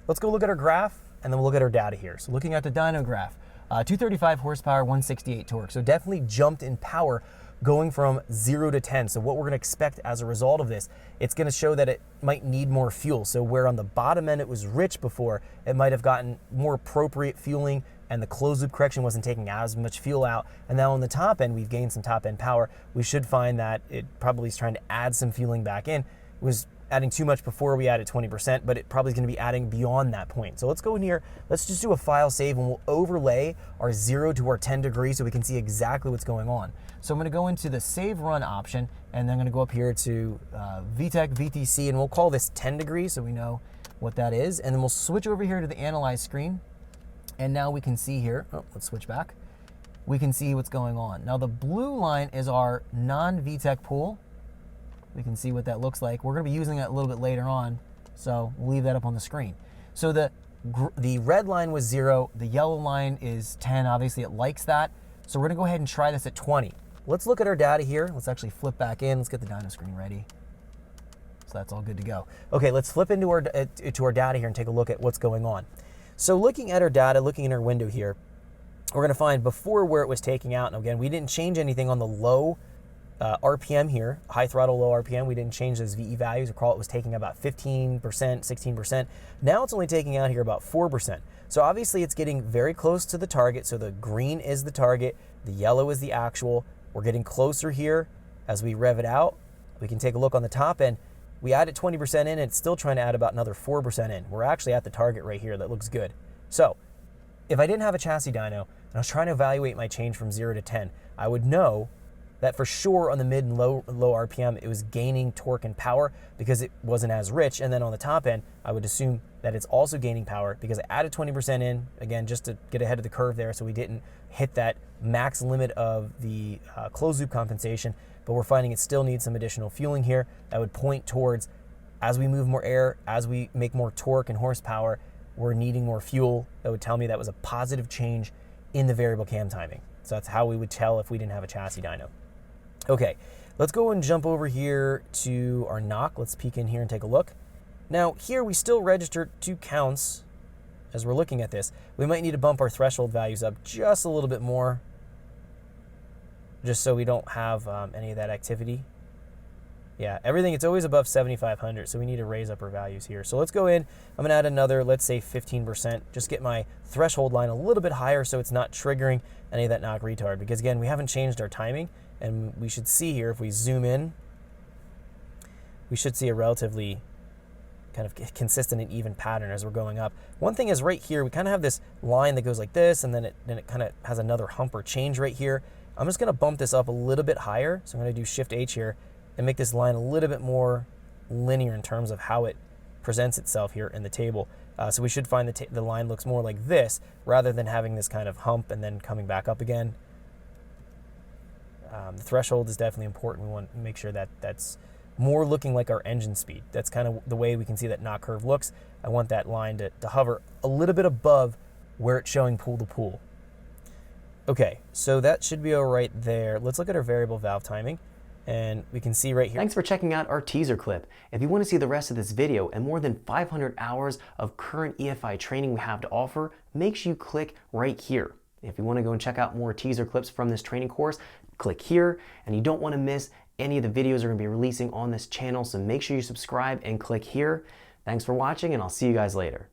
let's go look at our graph, and then we'll look at our data here. So looking at the dyno graph, 235 horsepower, 168 torque. So definitely jumped in power going from 0 to 10. So what we're gonna expect as a result of this, it's gonna show that it might need more fuel. So where on the bottom end it was rich before, it might have gotten more appropriate fueling and the closed loop correction wasn't taking as much fuel out. And now on the top end, we've gained some top end power. We should find that it probably is trying to add some fueling back in. It was adding too much before we added 20%, but it probably is gonna be adding beyond that point. So let's go in here, let's just do a file save and we'll overlay our 0 to our 10 degrees so we can see exactly what's going on. So I'm gonna go into the save run option and then I'm gonna go up here to VTEC, VTC, and we'll call this 10 degrees so we know what that is. And then we'll switch over here to the analyze screen. And now we can see here, oh, let's switch back. We can see what's going on. Now the blue line is our non-VTEC pool. We can see what that looks like. We're gonna be using it a little bit later on, so we'll leave that up on the screen. So the red line was 0, the yellow line is 10, obviously it likes that. So we're gonna go ahead and try this at 20. Let's look at our data here. Let's actually flip back in. Let's get the dyno screen ready. So that's all good to go. Okay, let's flip into our data here and take a look at what's going on. So looking at our data, looking in our window here, we're gonna find before where it was taking out, and again, we didn't change anything on the low RPM here, high throttle, low RPM. We didn't change those VE values. Recall it was taking about 15%, 16%. Now it's only taking out here about 4%. So obviously it's getting very close to the target. So the green is the target, the yellow is the actual. We're getting closer here as we rev it out. We can take a look on the top end. We added 20% in, and it's still trying to add about another 4% in. We're actually at the target right here. That looks good. So if I didn't have a chassis dyno and I was trying to evaluate my change from 0 to 10, I would know that for sure on the mid and low RPM, it was gaining torque and power because it wasn't as rich. And then on the top end, I would assume that it's also gaining power because I added 20% in, again, just to get ahead of the curve there so we didn't hit that max limit of the closed loop compensation. But we're finding it still needs some additional fueling here. That would point towards, as we move more air, as we make more torque and horsepower, we're needing more fuel. That would tell me that was a positive change in the variable cam timing. So that's how we would tell if we didn't have a chassis dyno. Okay, let's go and jump over here to our knock. Let's peek in here and take a look. Now here we still registered 2 counts as we're looking at this. We might need to bump our threshold values up just a little bit more, just so we don't have any of that activity. Yeah, everything, it's always above 7,500, so we need to raise up our values here. So let's go in, I'm gonna add another, let's say 15%, just get my threshold line a little bit higher so it's not triggering any of that knock retard, because again, we haven't changed our timing, and we should see here, if we zoom in, we should see a relatively kind of consistent and even pattern as we're going up. One thing is right here, we kind of have this line that goes like this, and then it kind of has another hump or change right here. I'm just gonna bump this up a little bit higher, so I'm gonna do Shift H here, and make this line a little bit more linear in terms of how it presents itself here in the table. So we should find the line looks more like this rather than having this kind of hump and then coming back up again. The threshold is definitely important. We want to make sure that that's more looking like our engine speed. That's kind of the way we can see that knock curve looks. I want that line to hover a little bit above where it's showing pool to pool. Okay, so that should be all right there. Let's look at our variable valve timing. And we can see right here. Thanks for checking out our teaser clip. If you want to see the rest of this video and more than 500 hours of current EFI training we have to offer, make sure you click right here. If you want to go and check out more teaser clips from this training course, click here. And you don't want to miss any of the videos we're going to be releasing on this channel, so make sure you subscribe and click here. Thanks for watching, and I'll see you guys later.